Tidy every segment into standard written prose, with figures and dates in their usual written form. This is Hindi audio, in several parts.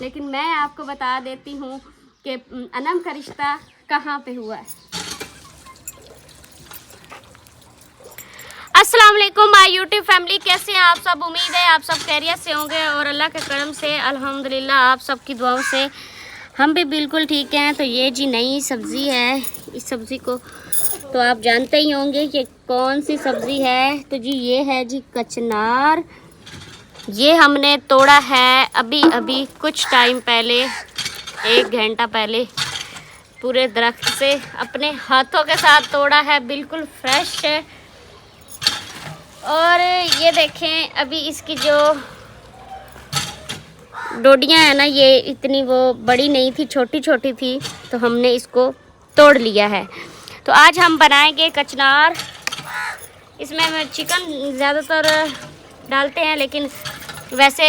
लेकिन मैं आपको बता देती हूँ कि अनम का रिश्ता कहाँ पे हुआ है। अस्सलाम वालेकुम माय यूट्यूब फैमिली, कैसे हैं आप सब। उम्मीद है आप सब खैरियत से होंगे और अल्लाह के करम से अल्हम्दुलिल्लाह आप सब की दुआओं से हम भी बिल्कुल ठीक हैं। तो ये जी नई सब्ज़ी है, इस सब्ज़ी को तो आप जानते ही होंगे कि कौन सी सब्ज़ी है। तो जी ये है जी कचनार। ये हमने तोड़ा है अभी अभी कुछ टाइम पहले, 1 घंटा पहले, पूरे दरख्त से अपने हाथों के साथ तोड़ा है, बिल्कुल फ्रेश है। और ये देखें अभी इसकी जो डोडियाँ हैं ना, ये इतनी वो बड़ी नहीं थी, छोटी छोटी थी, तो हमने इसको तोड़ लिया है। तो आज हम बनाएंगे कचनार। इसमें हम चिकन ज़्यादातर डालते हैं, लेकिन वैसे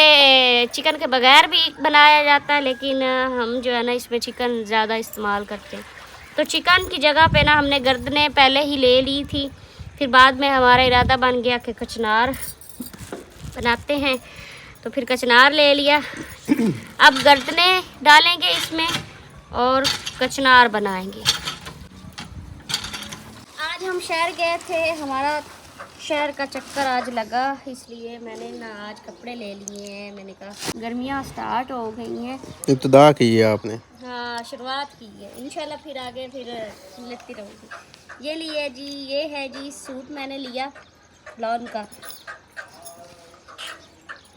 चिकन के बगैर भी बनाया जाता है, लेकिन हम जो है ना इसमें चिकन ज़्यादा इस्तेमाल करते हैं। तो चिकन की जगह पे ना हमने गर्दनें पहले ही ले ली थी, फिर बाद में हमारा इरादा बन गया कि कचनार बनाते हैं, तो फिर कचनार ले लिया। अब गर्दनें डालेंगे इसमें और कचनार बनाएंगे। आज हम शहर गए थे, हमारा शहर का चक्कर आज लगा, इसलिए मैंने ना आज कपड़े ले लिए हैं। मैंने कहा गर्मियाँ स्टार्ट हो गई हैं, इब्तिदा की है आपने। हाँ शुरुआत की है, इंशाल्लाह फिर आगे फिर लेती रहूँगी। ये लिए जी, ये है जी सूट मैंने लिया लॉन का।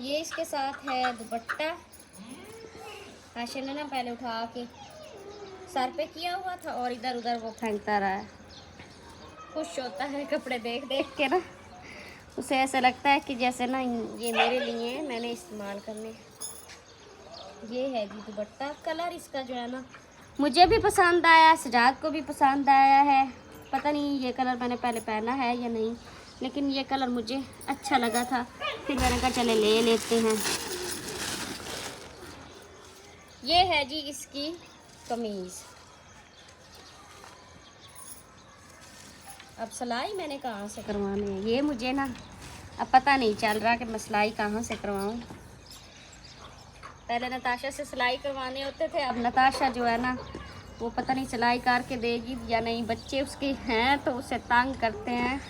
ये इसके साथ है दुपट्टा। आशा ने ना पहले उठा के सर पे किया हुआ था और इधर उधर वो फेंकता रहा है। खुश होता है कपड़े देख देख के ना, उसे ऐसा लगता है कि जैसे ना ये मेरे लिए हैं, मैंने इस्तेमाल करने। ये है जी दुपट्टा। कलर इसका जो है ना मुझे भी पसंद आया, सजाद को भी पसंद आया है। पता नहीं ये कलर मैंने पहले पहना है या नहीं, लेकिन ये कलर मुझे अच्छा लगा था, फिर मैंने कहा चले ले लेते हैं। ये है जी इसकी कमीज़। अब सिलाई मैंने कहाँ से करवानी है, ये मुझे ना अब पता नहीं चल रहा कि मैं सिलाई कहाँ से करवाऊँ। पहले नताशा से सिलाई करवाने होते थे, अब नताशा जो है ना वो पता नहीं सिलाई करके देगी या नहीं। बच्चे उसके हैं तो उसे तंग करते हैं,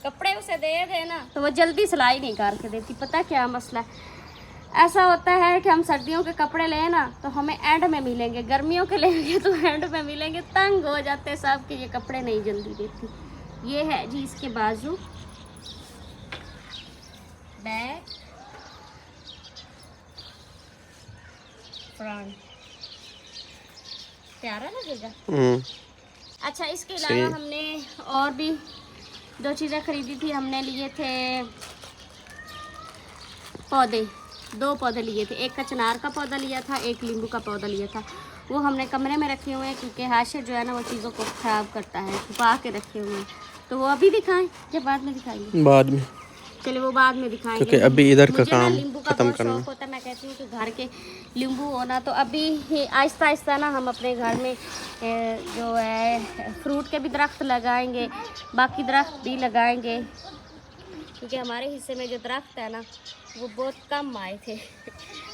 कपड़े उसे दे देना तो वो जल्दी सिलाई नहीं करके देती। पता क्या मसला है, ऐसा होता है कि हम सर्दियों के कपड़े लें ना तो हमें एंड में मिलेंगे, गर्मियों के लेंगे तो एंड में मिलेंगे, तंग हो जाते हैं सब कि ये कपड़े नहीं जल्दी देती। ये है जी इसके बाजू, बैक, फ्रंट। प्यारा लगेगा। अच्छा, इसके अलावा हमने और भी 2 चीज़ें खरीदी थी। हमने लिए थे पौधे, 2 पौधे लिए थे। एक कचनार का पौधा लिया था, एक नींबू का पौधा लिया था। वो हमने कमरे में रखे हुए हैं क्योंकि हाशिर जो है ना वो चीज़ों को ख़राब करता है, छुपा के रखे हुए हैं। तो वो अभी दिखाएं या बाद में दिखाएंगे? बाद में। चलिए वो बाद में दिखाएंगे, क्योंकि अभी इधर का काम नींबू का बहुत शौक होता है। मैं कहती हूँ कि घर के नींबू होना, तो अभी आहिस्ता आहिस्ता ना हम अपने घर में जो है फ्रूट के भी दरख्त लगाएंगे, बाकी दरख्त भी लगाएंगे, क्योंकि हमारे हिस्से में जो दरख्त है ना वो बहुत कम आए थे,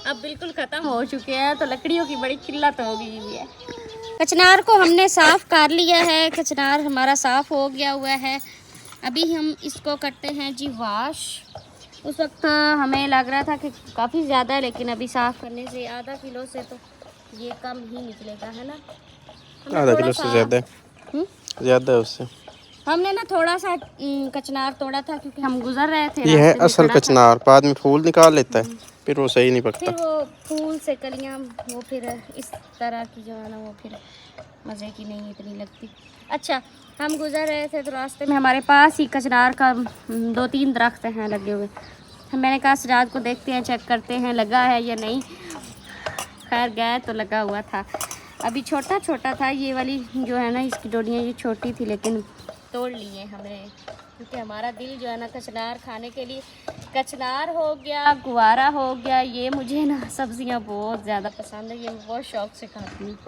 अब बिल्कुल ख़त्म हो चुके हैं, तो लकड़ियों की बड़ी किल्लत हो गई हुई है। कचनार को हमने साफ़ कर लिया है, कचनार हमारा साफ़ हो गया हुआ है। अभी हम इसको करते हैं जी वॉश। उस वक्त हमें लग रहा था कि काफ़ी ज़्यादा है, लेकिन अभी साफ़ करने से आधा किलो से तो ये कम ही निकलेगा, है ना? आधा किलो से ज़्यादा है उससे। हमने ना थोड़ा सा कचनार तोड़ा था क्योंकि हम गुजर रहे थे। ये है असल कचनार, बाद में फूल निकाल लेता है, फिर वो सही नहीं पकता। फिर वो फूल से कलियाँ वो फिर इस तरह की जो है ना वो फिर मज़े की नहीं इतनी लगती। अच्छा, हम गुजर रहे थे तो रास्ते में हमारे पास ही कचनार का 2-3 दरख्त हैं लगे हुए। मैंने कहा सजाद को देखते हैं, चेक करते हैं लगा है या नहीं। खैर गए तो लगा हुआ था, अभी छोटा छोटा था। ये वाली जो है ना इसकी डोडियाँ ये छोटी थी, लेकिन तोड़ लिए हमने क्योंकि हमारा दिल जो है ना कचनार खाने के लिए। कचनार हो गया, गुवारा हो गया, ये मुझे ना सब्जियां बहुत ज़्यादा पसंद है, ये मैं बहुत शौक़ से खाती हूँ।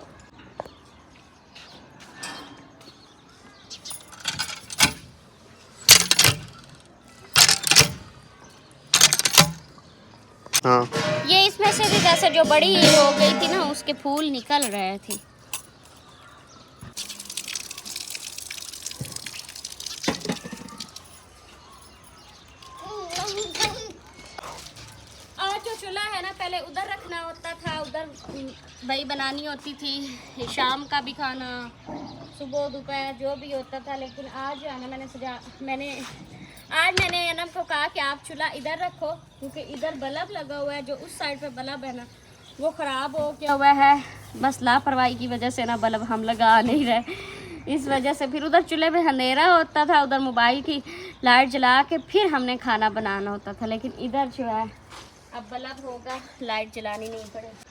हाँ ये इसमें से भी जैसे जो बड़ी हो गई थी ना, उसके फूल निकल रहे थे। और जो चूल्हा है ना, पहले उधर रखना होता था, उधर वही बनानी होती थी, शाम का भी खाना, सुबह दोपहर जो भी होता था। लेकिन आज जो है ना, मैंने अनम को कहा कि आप चूल्हा इधर रखो, क्योंकि इधर बल्ब लगा हुआ है, जो उस साइड पे बल्ब है ना वो ख़राब हो गया हुआ है। बस लापरवाही की वजह से ना बल्ब हम लगा नहीं रहे, इस वजह से फिर उधर चूल्हे पे अंधेरा होता था, उधर मोबाइल की लाइट जला के फिर हमने खाना बनाना होता था। लेकिन इधर जो है अब बल्ब होगा, लाइट जलानी नहीं पड़ेगी।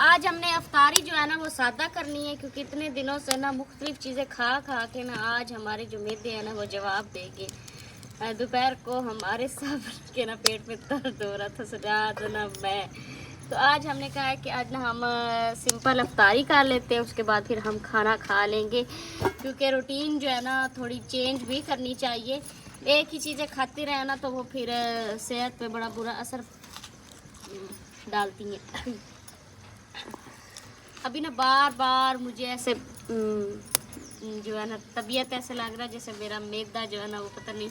आज हमने अफ्तारी जो है ना वो सादा करनी है, क्योंकि इतने दिनों से ना मुख्तलिफ चीज़ें खा खा के ना आज हमारे जो मैदे हैं ना वो जवाब देंगे। दोपहर को हमारे सब के ना पेट में दर्द हो रहा था, सजाद ना मैं, तो आज हमने कहा है कि आज ना हम सिंपल अफ्तारी कर लेते हैं, उसके बाद फिर हम खाना खा लेंगे, क्योंकि रूटीन जो है ना थोड़ी चेंज भी करनी चाहिए। एक ही चीज़ें खाते रहे ना तो वो फिर सेहत पे बड़ा बुरा असर डालती हैं। अभी ना बार बार मुझे ऐसे जो है ना तबीयत ऐसे लग रहा है जैसे मेरा मैदा जो है ना वो पता नहीं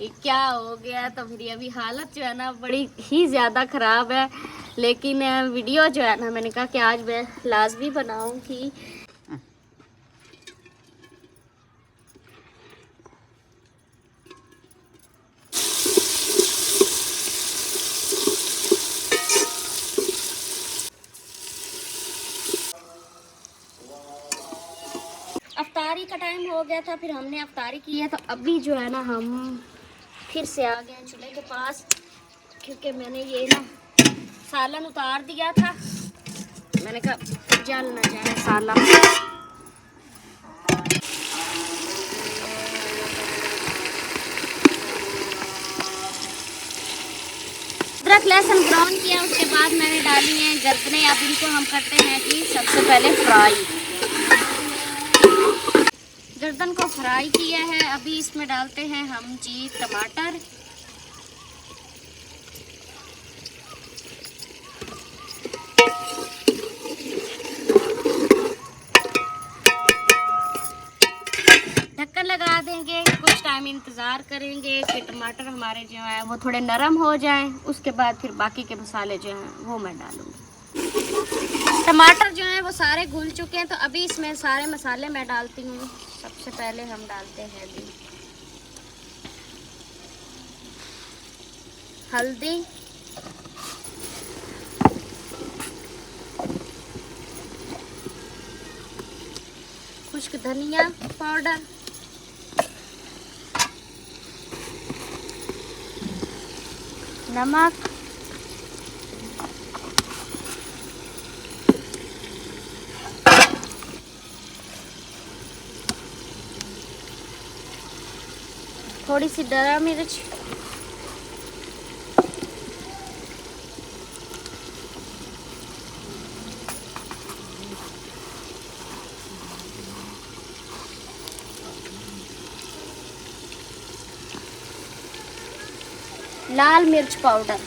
ये क्या हो गया। तो मेरी अभी हालत जो है ना बड़ी ही ज़्यादा ख़राब है, लेकिन वीडियो जो है ना मैंने कहा कि आज मैं लाजमी बनाऊंगी। अफ्तारी का टाइम हो गया था, फिर हमने अफ्तारी की है, तो अभी जो है ना हम फिर से आ गए चूल्हे के पास, क्योंकि मैंने ये ना सालन उतार दिया था, मैंने कहा जल ना जाए सालन। अदरक लहसुन ब्राउन किया, उसके बाद मैंने डाली हैं गर्दनें। अब इनको हम करते हैं कि सबसे पहले फ्राई। गर्दन को फ्राई किया है, अभी इसमें डालते हैं हम जी टमाटर, ढक्कन लगा देंगे, कुछ टाइम इंतज़ार करेंगे कि टमाटर हमारे जो है वो थोड़े नरम हो जाएं, उसके बाद फिर बाकी के मसाले जो हैं वो मैं डालूँगी। टमाटर जो है वो सारे घुल चुके हैं, तो अभी इसमें सारे मसाले मैं डालती हूँ। सबसे पहले हम डालते हैं अभी हल्दी, खुश्क धनिया पाउडर, नमक, थोड़ी सी डरा मिर्च, लाल मिर्च पाउडर,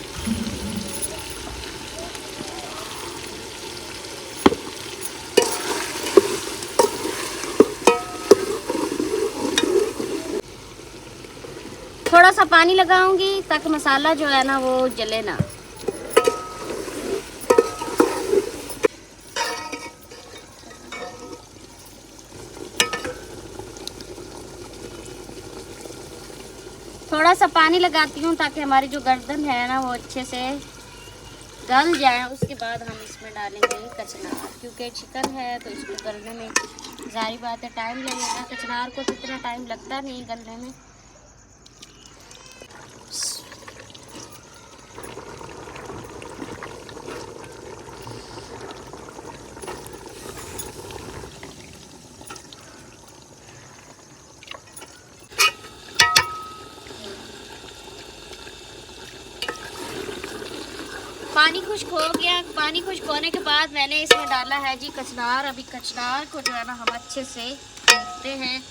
थोड़ा सा पानी लगाऊंगी ताकि मसाला जो है ना वो जले ना। थोड़ा सा पानी लगाती हूँ ताकि हमारी जो गर्दन है ना वो अच्छे से गल जाए। उसके बाद हम इसमें डालेंगे कचनार, क्योंकि चिकन है तो इसको गलने में जारी बात है टाइम लगेगा। कचनार को तो इतना टाइम लगता नहीं गलने में। पानी खुश्क हो गया। पानी खुश्क होने के बाद मैंने इसमें डाला है जी कचनार। अभी कचनार को जो है ना हम अच्छे से भूनते हैं।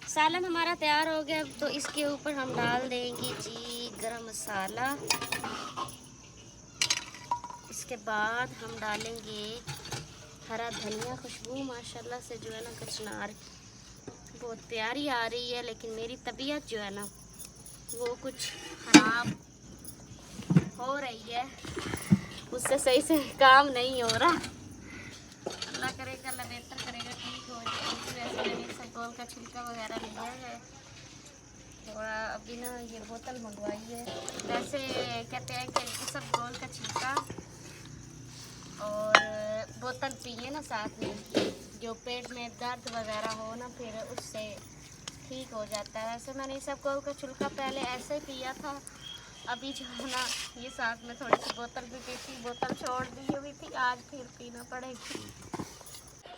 सालन हमारा तैयार हो गया, तो इसके ऊपर हम डाल देंगे जी गरम मसाला। इसके बाद हम डालेंगे हरा धनिया। खुशबू माशाल्लाह से जो है ना कचनार बहुत प्यारी आ रही है, लेकिन मेरी तबीयत जो है ना वो कुछ ख़राब हो रही है, उससे सही से काम नहीं हो रहा। अल्लाह करेगा, अल्लाह बेहतर करेगा, ठीक हो जाएगी। वैसे मैंने सबगोल का छिलका वगैरह लिया है थोड़ा। अभी ना ये बोतल मंगवाई है। वैसे कहते हैं कि इसबगोल का छिलका और बोतल पिए ना साथ में, जो पेट में दर्द वगैरह हो ना फिर उससे ठीक हो जाता है। वैसे मैंने इसबगोल का छिलका पहले ऐसे ही पिया था, अभी जो है ना ये साथ में थोड़ी सी बोतल भी पी थी, बोतल छोड़ दी हुई थी, आज फिर पीना पड़ेगी।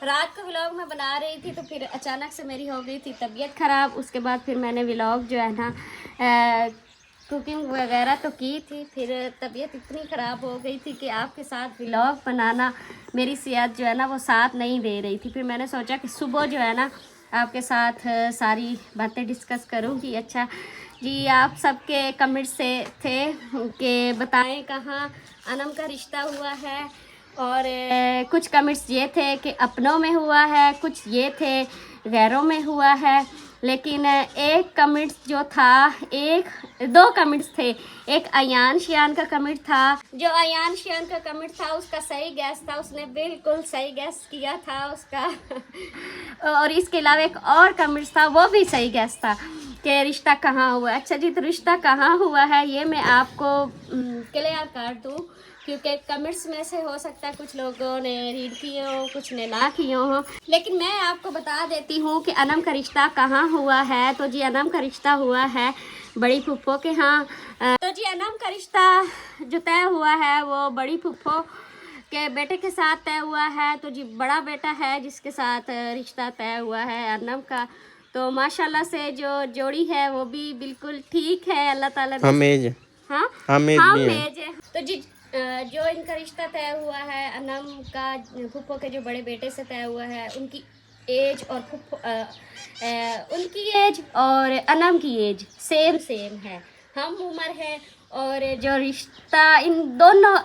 रात को व्लॉग मैं बना रही थी तो फिर अचानक से मेरी हो गई थी तबीयत ख़राब। उसके बाद फिर मैंने व्लॉग जो है ना कुकिंग वगैरह तो की थी, फिर तबीयत इतनी ख़राब हो गई थी कि आपके साथ व्लॉग बनाना मेरी सेहत जो है ना वो साथ नहीं दे रही थी। फिर मैंने सोचा कि सुबह जो है ना आपके साथ सारी बातें डिस्कस करूँगी। अच्छा जी, आप सबके कमेंट से थे कि बताएं कहाँ अनम का रिश्ता हुआ है, और कुछ कमेंट्स ये थे कि अपनों में हुआ है, कुछ ये थे गैरों में हुआ है। लेकिन एक कमेंट्स जो था, दो कमेंट्स थे। एक अयान शियान का कमेंट था। जो अयान शियान का कमेंट था उसका सही गैस था, उसने बिल्कुल सही गैस किया था उसका और इसके अलावा एक और कमेंट्स था, वो भी सही गैस था कि रिश्ता कहाँ हुआ। अच्छा जी, तो रिश्ता कहाँ हुआ है ये मैं आपको क्लियर कर दूँ, क्योंकि कमेंट्स में से हो सकता है कुछ लोगों ने रीड किए हो, कुछ ने ना किए हो, लेकिन मैं आपको बता देती हूँ कि अनम का रिश्ता कहाँ हुआ है। तो जी अनम का रिश्ता हुआ है बड़ी फुफ्फो के यहाँ। तो जी अनम का रिश्ता जो तय हुआ है वो बड़ी फुफ्फो के बेटे के साथ तय हुआ है। तो जी बड़ा बेटा है जिसके साथ रिश्ता तय हुआ है अनम का। तो माशाल्लाह से जो जोड़ी है वो भी बिल्कुल ठीक है, अल्लाह ताला ने। हमेज हाँ हमेज भी है। तो जी जो इनका रिश्ता तय हुआ है अनम का फुफ्फो के जो बड़े बेटे से तय हुआ है, उनकी एज और उनकी एज और अनम की एज सेम है, हम उम्र है। और जो रिश्ता इन दोनों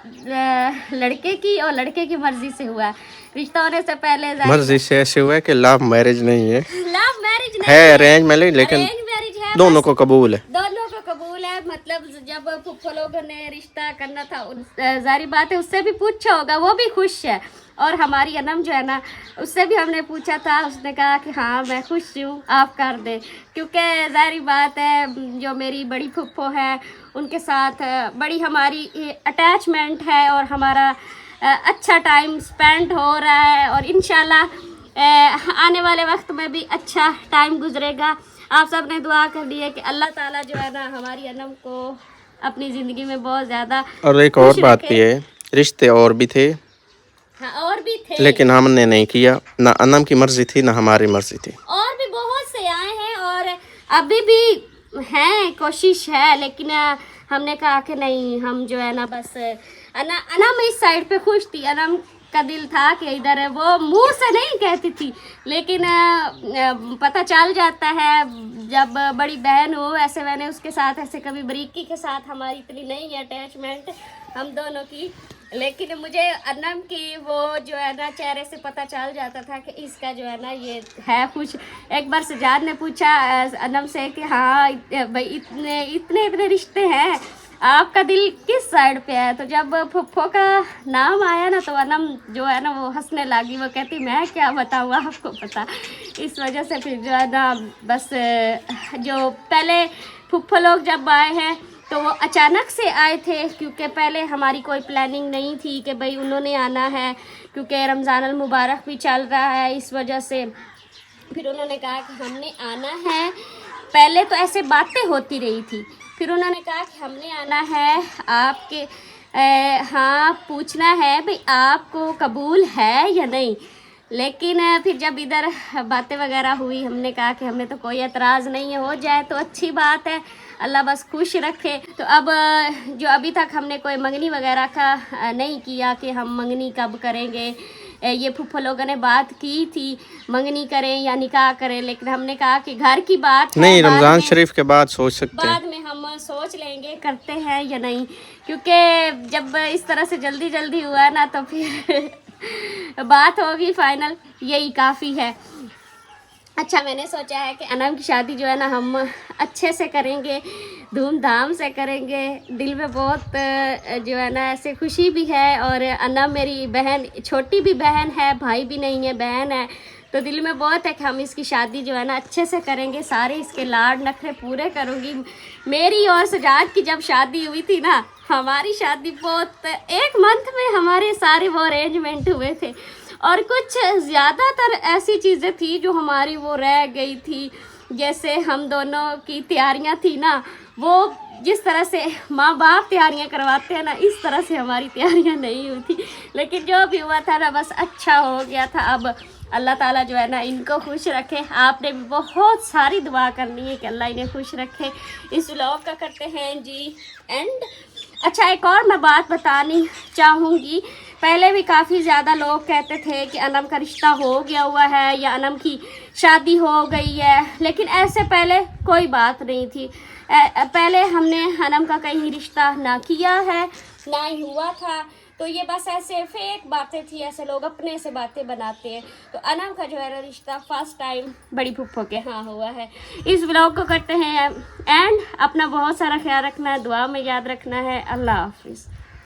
लड़के की और लड़के की मर्जी से हुआ है। रिश्ता होने से पहले मर्जी से ऐसे हुआ है कि लव मैरिज नहीं है, लव मैरिज नहीं है अरेंज मैरिज, लेकिन है, दोनों को कबूल है। दोनों को कबूल है। मतलब जब फुफ्फो लोगों ने रिश्ता करना था, जारी बात है उससे भी पूछा होगा, वो भी खुश है। और हमारी अनम जो है ना उससे भी हमने पूछा था, उसने कहा कि हाँ मैं खुश हूँ, आप कर दे। क्योंकि जारी बात है जो मेरी बड़ी फुफ्फो है उनके साथ बड़ी हमारी अटैचमेंट है और हमारा अच्छा टाइम स्पेंड हो रहा है, और इंशाल्लाह आने वाले वक्त में भी अच्छा टाइम गुजरेगा। आप सब ने दुआ कर दी है कि अल्लाह ताला जो है ना हमारी अनम को अपनी ज़िंदगी में बहुत ज़्यादा। और एक और बात भी है, रिश्ते और भी थे, हाँ और भी थे, लेकिन हमने नहीं किया, ना अनम की मर्जी थी ना हमारी मर्जी थी। और भी बहुत से आए हैं और अभी भी हैं, कोशिश है, लेकिन हमने कहा कि नहीं, हम जो है ना बस अनम इस साइड पे खुश थी। अनम का दिल था कि इधर है, वो मुंह से नहीं कहती थी, लेकिन पता चल जाता है जब बड़ी बहन हो। ऐसे मैंने उसके साथ ऐसे कभी बरीकी के साथ हमारी इतनी नहीं है अटैचमेंट हम दोनों की, लेकिन मुझे अनम की वो जो है ना चेहरे से पता चल जाता था कि इसका जो है ना ये है खुश। एक बार सजाद ने पूछा अनम से कि हाँ भाई इतने रिश्ते हैं, आपका दिल किस साइड पे है। तो जब फुफ्फो का नाम आया ना तो अनम जो है ना वो हंसने लगी, वो कहती मैं क्या बताऊँ आपको पता। इस वजह से फिर जो है ना बस जो पहले फुफ्फो लोग जब आए हैं तो वो अचानक से आए थे, क्योंकि पहले हमारी कोई प्लानिंग नहीं थी कि भाई उन्होंने आना है, क्योंकि रमज़ान अल मुबारक भी चल रहा है, इस वजह से फिर उन्होंने कहा कि हमने आना है। पहले तो ऐसे बातें होती रही थी, फिर उन्होंने कहा कि हमने आना है आपके हाँ पूछना है भाई आपको कबूल है या नहीं, लेकिन फिर जब इधर बातें वगैरह हुई हमने कहा कि हमें तो कोई एतराज़ नहीं है, हो जाए तो अच्छी बात है, अल्लाह बस खुश रखे। तो अब जो अभी तक हमने कोई मंगनी वगैरह का नहीं किया कि हम मंगनी कब करेंगे, ये फूफा लोगों ने बात की थी मंगनी करें या निकाह करें, लेकिन हमने कहा कि घर की बात है, नहीं, रमज़ान शरीफ के बाद सोच सकते हैं, बाद में हम सोच लेंगे करते हैं या नहीं, क्योंकि जब इस तरह से जल्दी जल्दी हुआ ना तो फिर बात होगी फाइनल, यही काफ़ी है। अच्छा मैंने सोचा है कि अनम की शादी जो है ना हम अच्छे से करेंगे, धूमधाम से करेंगे, दिल में बहुत जो है ना ऐसे खुशी भी है, और अनम मेरी बहन, छोटी भी बहन है, भाई भी नहीं है, बहन है, तो दिल में बहुत है कि हम इसकी शादी जो है ना अच्छे से करेंगे, सारे इसके लाड नखरे पूरे करूँगी। मेरी और सजाद की जब शादी हुई थी ना, हमारी शादी बहुत 1 मंथ में हमारे सारे वो अरेंजमेंट हुए थे, और कुछ ज़्यादातर ऐसी चीज़ें थी जो हमारी वो रह गई थी, जैसे हम दोनों की तैयारियां थी ना, वो जिस तरह से माँ बाप तैयारियां करवाते हैं ना, इस तरह से हमारी तैयारियां नहीं हुई थी, लेकिन जो भी हुआ था ना बस अच्छा हो गया था। अब अल्लाह ताला जो है ना इनको खुश रखे, आपने भी बहुत सारी दुआ करनी है कि अल्लाह इन्हें खुश रखे। इस व्लॉग का करते हैं जी एंड। अच्छा एक और मैं बात बतानी चाहूँगी, पहले भी काफ़ी ज़्यादा लोग कहते थे कि अनम का रिश्ता हो गया हुआ है या अनम की शादी हो गई है, लेकिन ऐसे पहले कोई बात नहीं थी। पहले हमने अनम का कहीं रिश्ता ना किया है ना ही हुआ था, तो ये बस ऐसे फेक बातें थी, ऐसे लोग अपने से बातें बनाते हैं। तो अनम का जो है ना रिश्ता फर्स्ट टाइम बड़ी फुफ्फो के हाँ हुआ है। इस व्लॉग को करते हैं एंड। अपना बहुत सारा ख्याल रखना है, दुआ में याद रखना है। अल्लाह हाफिज़।